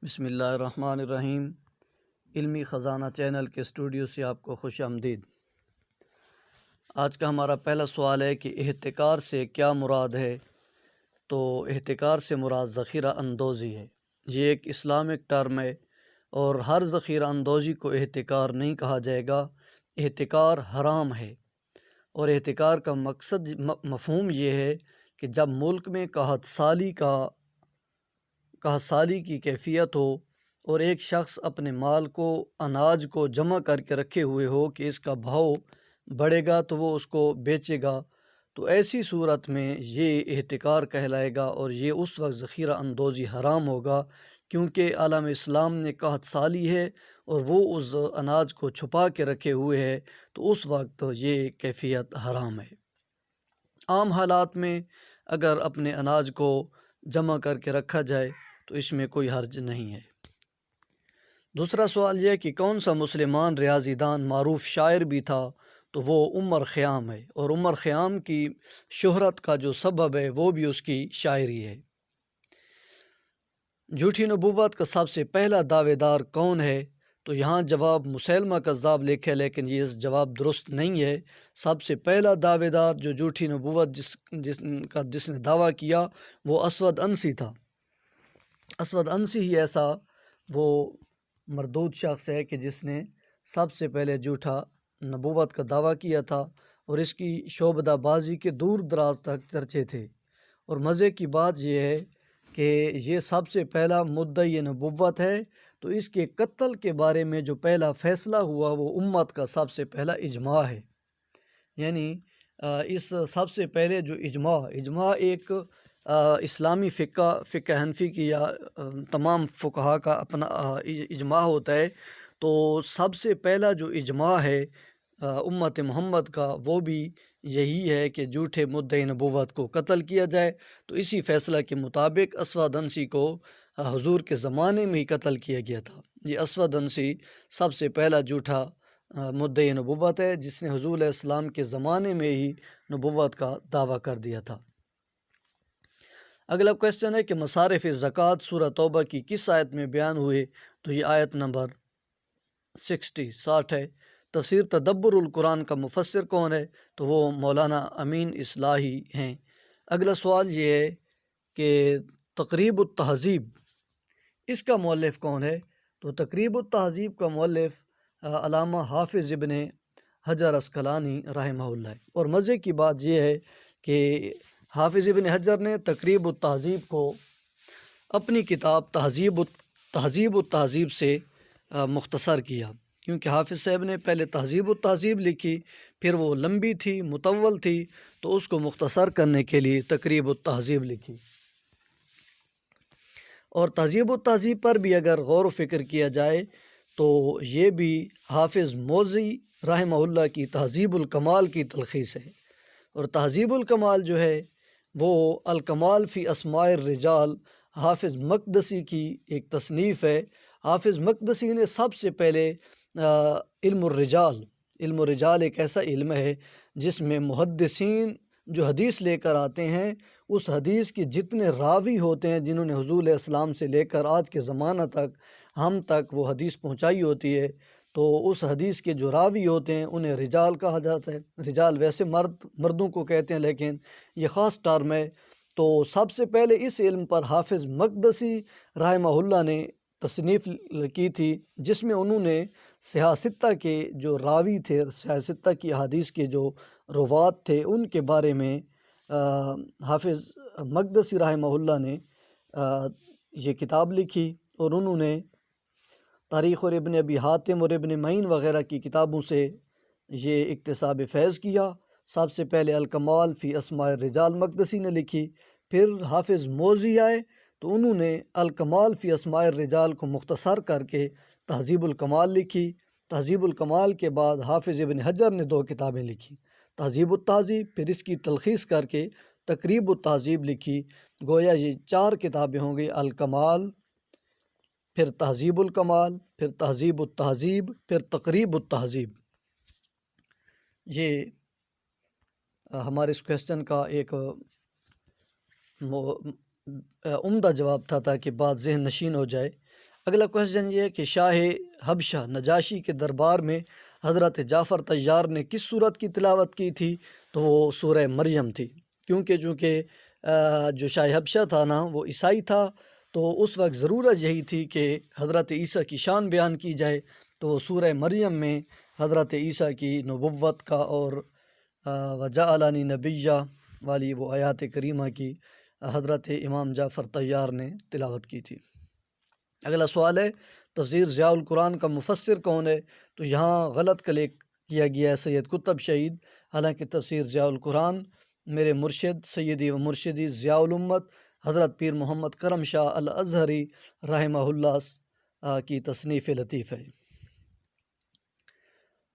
بسم اللہ الرحمن الرحیم۔ علمی خزانہ چینل کے اسٹوڈیو سے آپ کو خوش آمدید۔ آج کا ہمارا پہلا سوال ہے کہ احتکار سے کیا مراد ہے؟ تو احتکار سے مراد ذخیرہ اندوزی ہے۔ یہ ایک اسلامک ٹرم ہے اور ہر ذخیرہ اندوزی کو احتکار نہیں کہا جائے گا۔ احتکار حرام ہے اور احتکار کا مقصد مفہوم یہ ہے کہ جب ملک میں قحط سالی کی کیفیت ہو اور ایک شخص اپنے مال کو اناج کو جمع کر کے رکھے ہوئے ہو کہ اس کا بھاؤ بڑھے گا تو وہ اس کو بیچے گا، تو ایسی صورت میں یہ احتکار کہلائے گا اور یہ اس وقت ذخیرہ اندوزی حرام ہوگا، کیونکہ عالم اسلام نے قحط سالی ہے اور وہ اس اناج کو چھپا کے رکھے ہوئے ہے، تو اس وقت یہ کیفیت حرام ہے۔ عام حالات میں اگر اپنے اناج کو جمع کر کے رکھا جائے تو اس میں کوئی حرج نہیں ہے۔ دوسرا سوال یہ کہ کون سا مسلمان ریاضی دان معروف شاعر بھی تھا؟ تو وہ عمر خیام ہے، اور عمر خیام کی شہرت کا جو سبب ہے وہ بھی اس کی شاعری ہے۔ جھوٹی نبوت کا سب سے پہلا دعوے دار کون ہے؟ تو یہاں جواب مسیلمہ کذاب لکھے، لیکن یہ جواب درست نہیں ہے۔ سب سے پہلا دعوے دار جو جھوٹی نبوت جس نے دعویٰ کیا وہ اسود عنسی تھا۔ اسود عنسی ہی ایسا وہ مردود شخص ہے کہ جس نے سب سے پہلے جھوٹا نبوت کا دعویٰ کیا تھا، اور اس کی شعبدہ بازی کے دور دراز تک چرچے تھے۔ اور مزے کی بات یہ ہے کہ یہ سب سے پہلا مدعی نبوت ہے، تو اس کے قتل کے بارے میں جو پہلا فیصلہ ہوا وہ امت کا سب سے پہلا اجماع ہے۔ یعنی اس سب سے پہلے جو اجماع ایک اسلامی فقہ حنفی کی یا تمام فقہا کا اپنا اجماع ہوتا ہے، تو سب سے پہلا جو اجماع ہے امت محمد کا وہ بھی یہی ہے کہ جھوٹے مدعی نبوت کو قتل کیا جائے۔ تو اسی فیصلہ کے مطابق اسود عنسی کو حضور کے زمانے میں ہی قتل کیا گیا تھا۔ یہ اسود عنسی سب سے پہلا جھوٹا مدعی نبوت ہے جس نے حضور علیہ السلام کے زمانے میں ہی نبوت کا دعویٰ کر دیا تھا۔ اگلا کویسچن ہے کہ مصارف زکوٰۃ سورہ توبہ کی کس آیت میں بیان ہوئے؟ تو یہ آیت نمبر 60 ہے۔ تفسیر تدبر القرآن کا مفسر کون ہے؟ تو وہ مولانا امین اصلاحی ہیں۔ اگلا سوال یہ ہے کہ تقریب التہذیب اس کا مؤلف کون ہے؟ تو تقریب التہذیب کا مؤلف علامہ حافظ ابن حجر عسقلانی رحمہ اللہ ہے۔ اور مزے کی بات یہ ہے کہ حافظ ابن حجر نے تقریب التہذیب کو اپنی کتاب تہذیب التہذیب سے مختصر کیا، کیونکہ حافظ صاحب نے پہلے تہذیب التہذیب لکھی، پھر وہ لمبی تھی، مطول تھی، تو اس کو مختصر کرنے کے لیے تقریب التہذیب لکھی۔ اور تہذیب التہذیب پر بھی اگر غور و فکر کیا جائے تو یہ بھی حافظ موزی رحمہ اللہ کی تہذیب الکمال کی تلخیص ہے۔ اور تہذیب الکمال جو ہے وہ الکمال فی اسماء الرجال حافظ مقدسی کی ایک تصنیف ہے۔ حافظ مقدسی نے سب سے پہلے علم الرجال ایک ایسا علم ہے جس میں محدثین جو حدیث لے کر آتے ہیں، اس حدیث کے جتنے راوی ہوتے ہیں جنہوں نے حضور علیہ السلام سے لے کر آج کے زمانہ تک ہم تک وہ حدیث پہنچائی ہوتی ہے، تو اس حدیث کے جو راوی ہوتے ہیں انہیں رجال کہا جاتا ہے۔ رجال ویسے مردوں کو کہتے ہیں، لیکن یہ خاص ٹرم ہے۔ تو سب سے پہلے اس علم پر حافظ مقدسی رحمہ اللہ نے تصنیف کی تھی، جس میں انہوں نے صحاح ستہ کے جو راوی تھے، صحاح ستہ کی احادیث کے جو روات تھے، ان کے بارے میں حافظ مقدسی رحمہ اللہ نے یہ کتاب لکھی، اور انہوں نے تاریخ اور ابن ابی حاتم اور ابن معین وغیرہ کی کتابوں سے یہ اکتساب فیض کیا۔ سب سے پہلے الکمال فی اسماء الرجال مقدسی نے لکھی، پھر حافظ موزی آئے تو انہوں نے الکمال فی اسماء الرجال کو مختصر کر کے تہذیب الکمال لکھی۔ تہذیب الکمال کے بعد حافظ ابن حجر نے 2 کتابیں لکھی، تہذیب التہذیب، پھر اس کی تلخیص کر کے تقریب التہذیب لکھی۔ گویا یہ 4 کتابیں ہوں گی، الکمال، پھر تہذیب الکمال، پھر تہذیب التہذیب، پھر تقریب التہذیب۔ یہ ہمارے اس کویسچن کا ایک عمدہ جواب تھا تاکہ بات ذہن نشین ہو جائے۔ اگلا کوشچن یہ ہے کہ شاہ حبشہ نجاشی کے دربار میں حضرت جعفر طیار نے کس سورت کی تلاوت کی تھی؟ تو وہ سورہ مریم تھی، کیونکہ جو شاہ حبشہ تھا نا وہ عیسائی تھا، تو اس وقت ضرورت یہی تھی کہ حضرت عیسیٰ کی شان بیان کی جائے، تو وہ سورہ مریم میں حضرت عیسیٰ کی نبوت کا اور وجعلنی نبیّا والی وہ آیات کریمہ کی حضرت امام جعفر طیار نے تلاوت کی تھی۔ اگلا سوال ہے تفسیر ضیاء القرآن کا مفسر کون ہے؟ تو یہاں غلط کلک کیا گیا ہے سید قطب شہید، حالانکہ تفسیر ضیاء القرآن میرے مرشد سیدی و مرشدی ضیاء الامت حضرت پیر محمد کرم شاہ الازہری رحمہ اللہ کی تصنیف لطیف ہے۔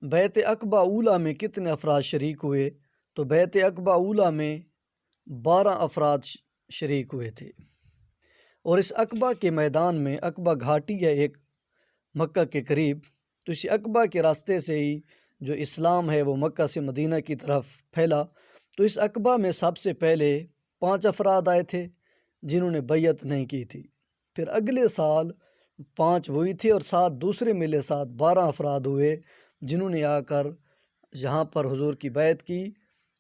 بیعت عقبہ اولیٰ میں کتنے افراد شریک ہوئے؟ تو بیعت عقبہ اولیٰ میں 12 افراد شریک ہوئے تھے، اور اس عقبہ کے میدان میں عقبہ گھاٹی ہے ایک مکہ کے قریب، تو اسی عقبہ کے راستے سے ہی جو اسلام ہے وہ مکہ سے مدینہ کی طرف پھیلا۔ تو اس عقبہ میں سب سے پہلے 5 افراد آئے تھے جنہوں نے بیعت نہیں کی تھی، پھر اگلے سال 5 وہی تھے اور 7 دوسرے ملے ساتھ 12 افراد ہوئے جنہوں نے آ کر یہاں پر حضور کی بیعت کی۔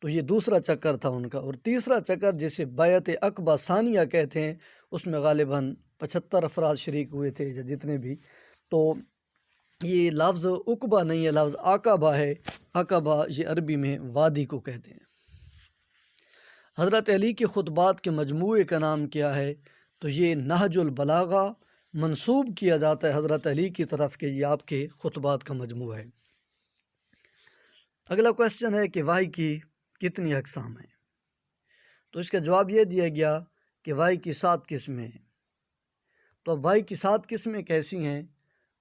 تو یہ دوسرا چکر تھا ان کا، اور تیسرا چکر جسے بیعت عقبہ ثانیہ کہتے ہیں اس میں غالباً 75 افراد شریک ہوئے تھے یا جتنے بھی۔ تو یہ لفظ عقبہ نہیں ہے، لفظ عقبہ ہے۔ عقبہ یہ عربی میں وادی کو کہتے ہیں۔ حضرت علی کے خطبات کے مجموعے کا نام کیا ہے؟ تو یہ نہج البلاغہ منسوب کیا جاتا ہے حضرت علی کی طرف کہ یہ آپ کے خطبات کا مجموعہ ہے۔ اگلا کوشچن ہے کہ وحی کی کتنی اقسام ہیں؟ تو اس کا جواب یہ دیا گیا کہ وحی کی 7 قسمیں ہیں۔ تو اب وحی کی 7 قسمیں کیسی ہیں؟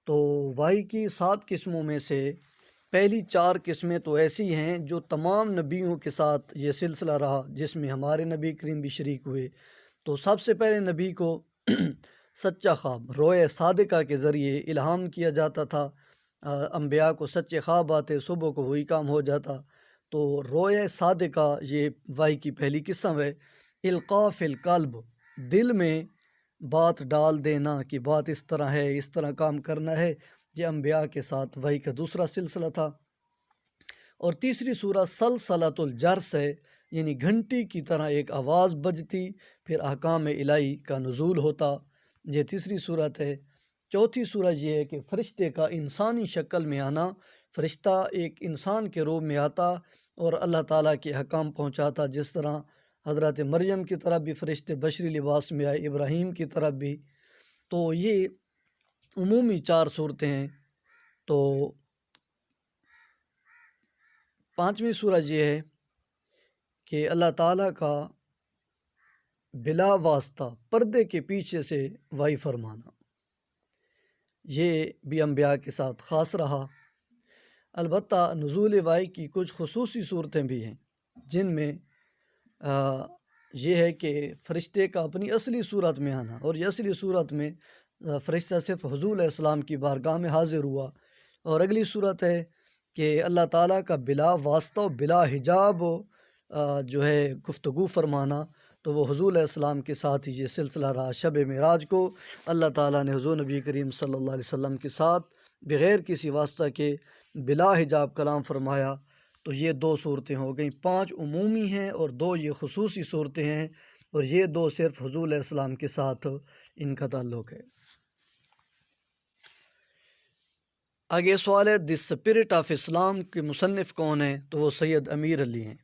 تو وحی کی 7 قسموں میں سے پہلی 4 قسمیں تو ایسی ہیں جو تمام نبیوں کے ساتھ یہ سلسلہ رہا، جس میں ہمارے نبی کریم بھی شریک ہوئے۔ تو سب سے پہلے نبی کو سچا خواب روئے صادقہ کے ذریعے الہام کیا جاتا تھا، انبیاء کو سچے خواب آتے، صبح کو وہی کام ہو جاتا۔ تو روئے صادقہ یہ وحی کی پہلی قسم ہے۔ القاء فی القلب، دل میں بات ڈال دینا کہ بات اس طرح ہے، اس طرح کام کرنا ہے، یہ انبیاء کے ساتھ وحی کا دوسرا سلسلہ تھا۔ اور تیسری صورت سلسلۃ الجرس ہے، یعنی گھنٹی کی طرح ایک آواز بجتی، پھر احکام الہی کا نزول ہوتا، یہ تیسری صورت ہے۔ چوتھی صورت یہ ہے کہ فرشتے کا انسانی شکل میں آنا، فرشتہ ایک انسان کے روپ میں آتا اور اللہ تعالیٰ کے احکام پہنچاتا، جس طرح حضرت مریم کی طرف بھی فرشتے بشری لباس میں آئے، ابراہیم کی طرف بھی۔ تو یہ عمومی 4 صورتیں ہیں۔ تو 5ویں صورت یہ ہے کہ اللہ تعالیٰ کا بلا واسطہ پردے کے پیچھے سے وحی فرمانا، یہ بھی انبیاء کے ساتھ خاص رہا۔ البتہ نزول وحی کی کچھ خصوصی صورتیں بھی ہیں، جن میں یہ ہے کہ فرشتے کا اپنی اصلی صورت میں آنا، اور یہ اصلی صورت میں فرشتہ صرف حضور علیہ السلام کی بارگاہ میں حاضر ہوا۔ اور اگلی صورت ہے کہ اللہ تعالیٰ کا بلا واسطہ و بلا حجاب جو ہے گفتگو فرمانا، تو وہ حضور علیہ السلام کے ساتھ ہی یہ سلسلہ رہا۔ شب معراج کو اللہ تعالیٰ نے حضور نبی کریم صلی اللہ علیہ وسلم کے ساتھ بغیر کسی واسطہ کے بلا حجاب کلام فرمایا۔ تو یہ 2 صورتیں ہو گئیں، 5 عمومی ہیں اور 2 یہ خصوصی صورتیں ہیں، اور یہ 2 صرف حضور علیہ السلام کے ساتھ ان کا تعلق ہے۔ آگے سوال ہے دی اسپرٹ آف اسلام کے مصنف کون ہیں؟ تو وہ سید امیر علی ہیں۔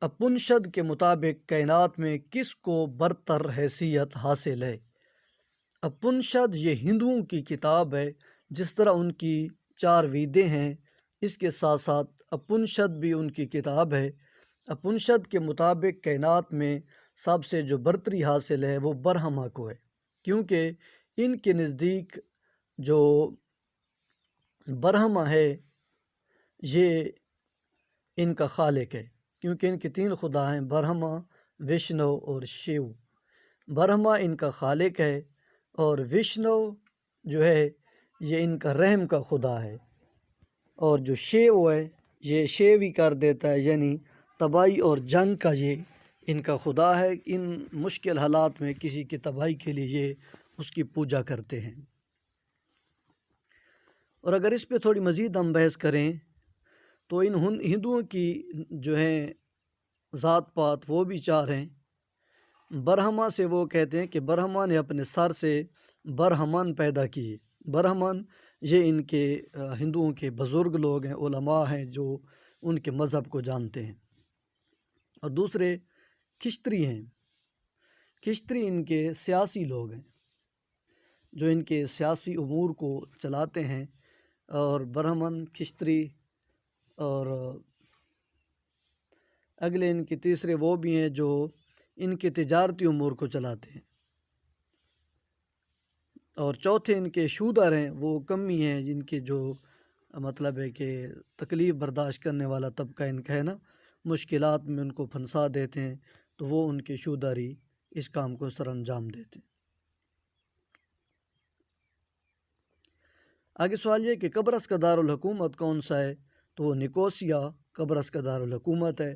اپنشد کے مطابق کائنات میں کس کو برتر حیثیت حاصل ہے؟ اپنشد یہ ہندوؤں کی کتاب ہے، جس طرح ان کی 4 ویدیں ہیں، اس کے ساتھ ساتھ اپنشد بھی ان کی کتاب ہے۔ اپنشد کے مطابق کائنات میں سب سے جو برتری حاصل ہے وہ برہما کو ہے، کیونکہ ان کے نزدیک جو برہما ہے یہ ان کا خالق ہے، کیونکہ ان کے 3 خدا ہیں، برہما، وشنو اور شیو۔ برہما ان کا خالق ہے، اور وشنو جو ہے یہ ان کا رحم کا خدا ہے، اور جو شیو ہے یہ شیو ہی کر دیتا ہے، یعنی تباہی اور جنگ کا یہ ان کا خدا ہے۔ ان مشکل حالات میں کسی کی تباہی کے لیے یہ اس کی پوجا کرتے ہیں۔ اور اگر اس پہ تھوڑی مزید ہم بحث کریں تو ان ہندوؤں کی جو ہیں ذات پات وہ بھی چار ہیں۔ برہما سے وہ کہتے ہیں کہ برہما نے اپنے سر سے برہمن پیدا کیے۔ برہمن یہ ان کے ہندوؤں کے بزرگ لوگ ہیں، علماء ہیں جو ان کے مذہب کو جانتے ہیں۔ اور دوسرے کھشتری ہیں۔ کھشتری ان کے سیاسی لوگ ہیں جو ان کے سیاسی امور کو چلاتے ہیں، اور برہمن، کھشتری، اور اگلے ان کے تیسرے وہ بھی ہیں جو ان کے تجارتی امور کو چلاتے ہیں، اور چوتھے ان کے شودر ہیں، وہ کمی ہیں جن کے جو مطلب ہے کہ تکلیف برداشت کرنے والا طبقہ ان کا ہے نا، مشکلات میں ان کو پھنسا دیتے ہیں، تو وہ ان کے شودری اس کام کو سر انجام دیتے ہیں۔ آگے سوال یہ کہ قبرص کا دارالحکومت کون سا ہے؟ تو وہ نکوسیا قبرص کا دارالحکومت ہے۔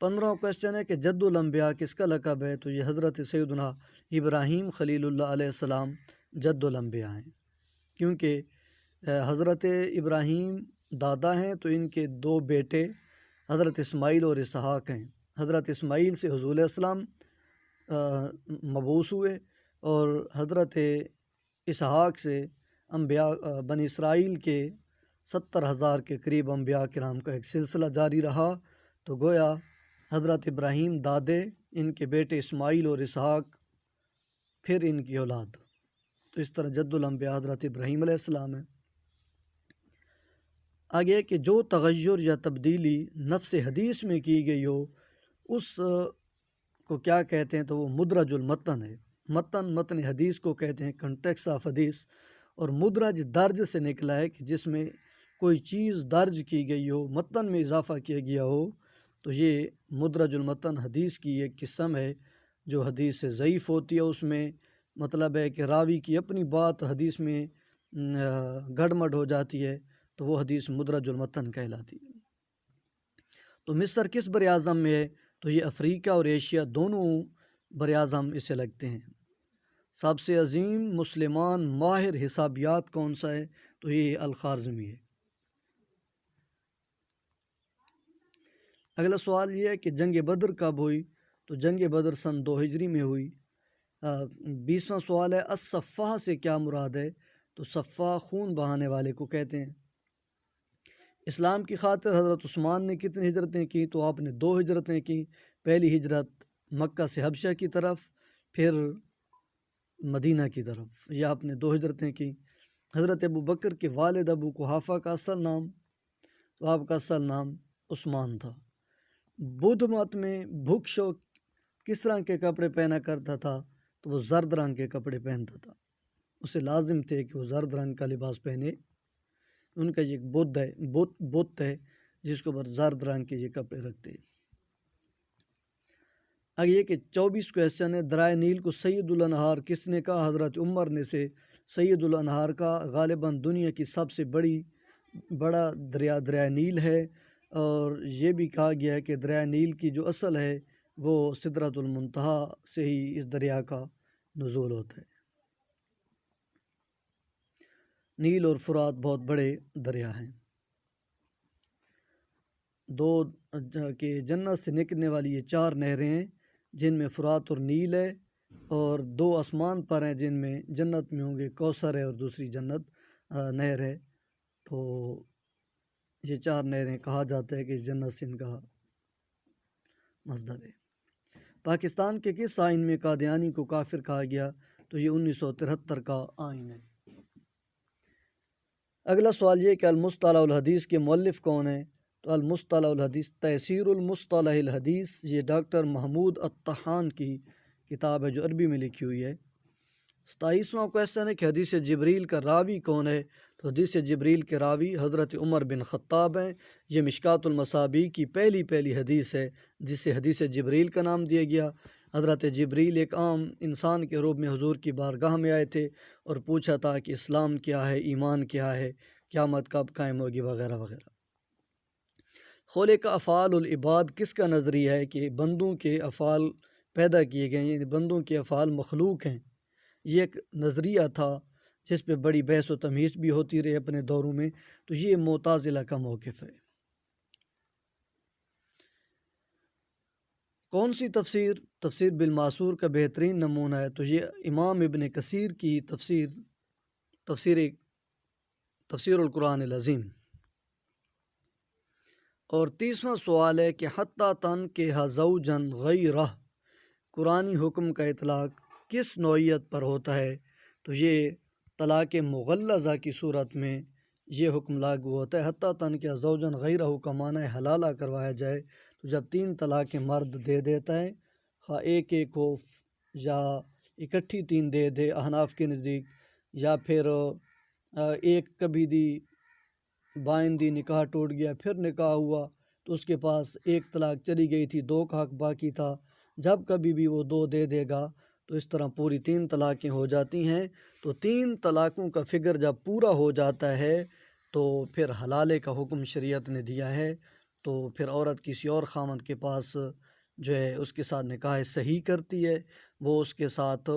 15واں کویسچن ہے کہ جد الانبیاء کس کا لقب ہے؟ تو یہ حضرت سیدنا ابراہیم خلیل اللہ علیہ السلام جد الانبیاء ہیں، کیونکہ حضرت ابراہیم دادا ہیں تو ان کے دو بیٹے حضرت اسماعیل اور اسحاق ہیں۔ حضرت اسماعیل سے حضور علیہ السلام مبعوث ہوئے، اور حضرت اسحاق سے انبیاء بنی اسرائیل کے 70,000 کے قریب انبیاء کرام کا ایک سلسلہ جاری رہا، تو گویا حضرت ابراہیم دادے، ان کے بیٹے اسماعیل اور اسحاق، پھر ان کی اولاد، تو اس طرح جد الانبیاء حضرت ابراہیم علیہ السلام ہے۔ آگے کہ جو تغیر یا تبدیلی نفس حدیث میں کی گئی ہو اس کو کیا کہتے ہیں؟ تو وہ مدرج المتن ہے۔ متن حدیث کو کہتے ہیں، کنٹیکس آف حدیث، اور مدرج درج سے نکلا ہے کہ جس میں کوئی چیز درج کی گئی ہو، متن میں اضافہ کیا گیا ہو، تو یہ مدرج المتن حدیث کی ایک قسم ہے جو حدیث سے ضعیف ہوتی ہے۔ اس میں مطلب ہے کہ راوی کی اپنی بات حدیث میں گڑمڑ ہو جاتی ہے، تو وہ حدیث مدرج المتن کہلاتی ہے۔ تو مصر کس بر اعظم میں ہے؟ تو یہ افریقہ اور ایشیا دونوں بر اعظم اسے لگتے ہیں۔ سب سے عظیم مسلمان ماہر حسابیات کون سا ہے؟ تو یہ الخوارزمی ہے۔ اگلا سوال یہ ہے کہ جنگ بدر کب ہوئی؟ تو جنگ بدر سن 2 ہجری میں ہوئی۔ 20واں سوال ہے الصفہ سے کیا مراد ہے؟ تو صفہ خون بہانے والے کو کہتے ہیں۔ اسلام کی خاطر حضرت عثمان نے کتنی ہجرتیں کی؟ تو آپ نے 2 ہجرتیں کی۔ پہلی ہجرت مکہ سے حبشہ کی طرف، پھر مدینہ کی طرف، یہ آپ نے 2 ہجرتیں کی۔ حضرت ابو بکر کے والد ابو قحافہ کا اصل نام، تو آپ کا اصل نام عثمان تھا۔ بدھ مت میں بھکشو کس رنگ کے کپڑے پہنا کرتا تھا؟ تو وہ زرد رنگ کے کپڑے پہنتا تھا، اسے لازم تھے کہ وہ زرد رنگ کا لباس پہنے۔ ان کا یہ بت ہے جس کو پر زرد رنگ کے یہ کپڑے رکھتے ہیں۔ آگے یہ کہ 24 کویسچن ہے درائے نیل کو سید الانہار کس نے کہا؟ حضرت عمر نے سے سید الانہار کا غالباً دنیا کی سب سے بڑا دریا دریائے نیل ہے، اور یہ بھی کہا گیا ہے کہ دریائے نیل کی جو اصل ہے وہ سدرۃ المنتہا سے ہی اس دریا کا نزول ہوتا ہے۔ نیل اور فرات بہت بڑے دریا ہیں۔ 2 کہ جنت سے نکلنے والی یہ 4 نہریں ہیں جن میں فرات اور نیل ہے، اور 2 آسمان پر ہیں جن میں جنت میں ہوں گے کوثر ہے اور دوسری جنت نہر ہے۔ تو یہ 4 نہریں کہا جاتا ہے کہ جنت سے ان کا مصدر ہے۔ پاکستان کے کس آئین میں قادیانی کو کافر کہا گیا؟ تو یہ 1973 کا آئین ہے۔ اگلا سوال یہ کہ المصطلح الحدیث کے مؤلف کون ہیں؟ تو المصطلح الحدیث تیسیر المصطلح الحدیث، یہ ڈاکٹر محمود الطحان کی کتاب ہے جو عربی میں لکھی ہوئی ہے۔ 27واں کویسچن ہے کہ حدیث جبریل کا راوی کون ہے؟ تو حدیث جبریل کے راوی حضرت عمر بن خطاب ہیں۔ یہ مشکات المصابیح کی پہلی حدیث ہے جسے حدیث جبریل کا نام دیا گیا۔ حضرت جبریل ایک عام انسان کے روپ میں حضور کی بارگاہ میں آئے تھے اور پوچھا تھا کہ اسلام کیا ہے، ایمان کیا ہے، قیامت کب قائم ہوگی، وغیرہ وغیرہ۔ خالق افعال العباد کس کا نظریہ ہے کہ بندوں کے افعال پیدا کیے گئے ہیں، یعنی بندوں کے افعال مخلوق ہیں، یہ ایک نظریہ تھا جس پہ بڑی بحث و تمیز بھی ہوتی رہی اپنے دوروں میں، تو یہ معتزلہ کا موقف ہے۔ کون سی تفسیر؟ تفسیر بالمعصور کا بہترین نمونہ ہے تو یہ امام ابن کثیر کی تفسیر القرآن العظیم۔ اور 30واں سوال ہے کہ حتیٰ تنکح زوجا غیرہ، قرآنی حکم کا اطلاق کس نوعیت پر ہوتا ہے؟ تو یہ طلاق مغلظہ کی صورت میں یہ حکم لاگو ہوتا ہے۔ حتیٰ تنکح زوجا غیرہ کا معنی ہے حلالہ کروایا جائے، تو جب 3 طلاقیں مرد دے دیتا ہے، خواہ ایک ہو یا اکٹھی 3 دے دے احناف کے نزدیک، یا پھر ایک کبھی دی بائن دی، نکاح ٹوٹ گیا، پھر نکاح ہوا تو اس کے پاس 1 طلاق چلی گئی تھی، 2 کا حق باقی تھا، جب کبھی بھی وہ 2 دے دے گا تو اس طرح پوری 3 طلاقیں ہو جاتی ہیں۔ تو 3 طلاقوں کا فگر جب پورا ہو جاتا ہے تو پھر حلالے کا حکم شریعت نے دیا ہے، تو پھر عورت کسی اور خاوند کے پاس جو ہے اس کے ساتھ نکاح صحیح کرتی ہے، وہ اس کے ساتھ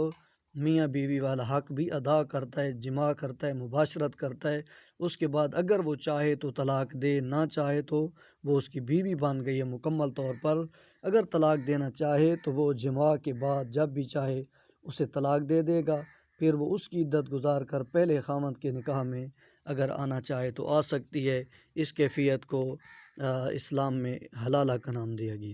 میاں بیوی والا حق بھی ادا کرتا ہے، جماع کرتا ہے، مباشرت کرتا ہے۔ اس کے بعد اگر وہ چاہے تو طلاق دے، نہ چاہے تو وہ اس کی بیوی بن گئی ہے مکمل طور پر۔ اگر طلاق دینا چاہے تو وہ جماع کے بعد جب بھی چاہے اسے طلاق دے دے گا، پھر وہ اس کی عدت گزار کر پہلے خاوند کے نکاح میں اگر آنا چاہے تو آ سکتی ہے۔ اس کیفیت کو اسلام میں حلالہ کا نام دیا گیا۔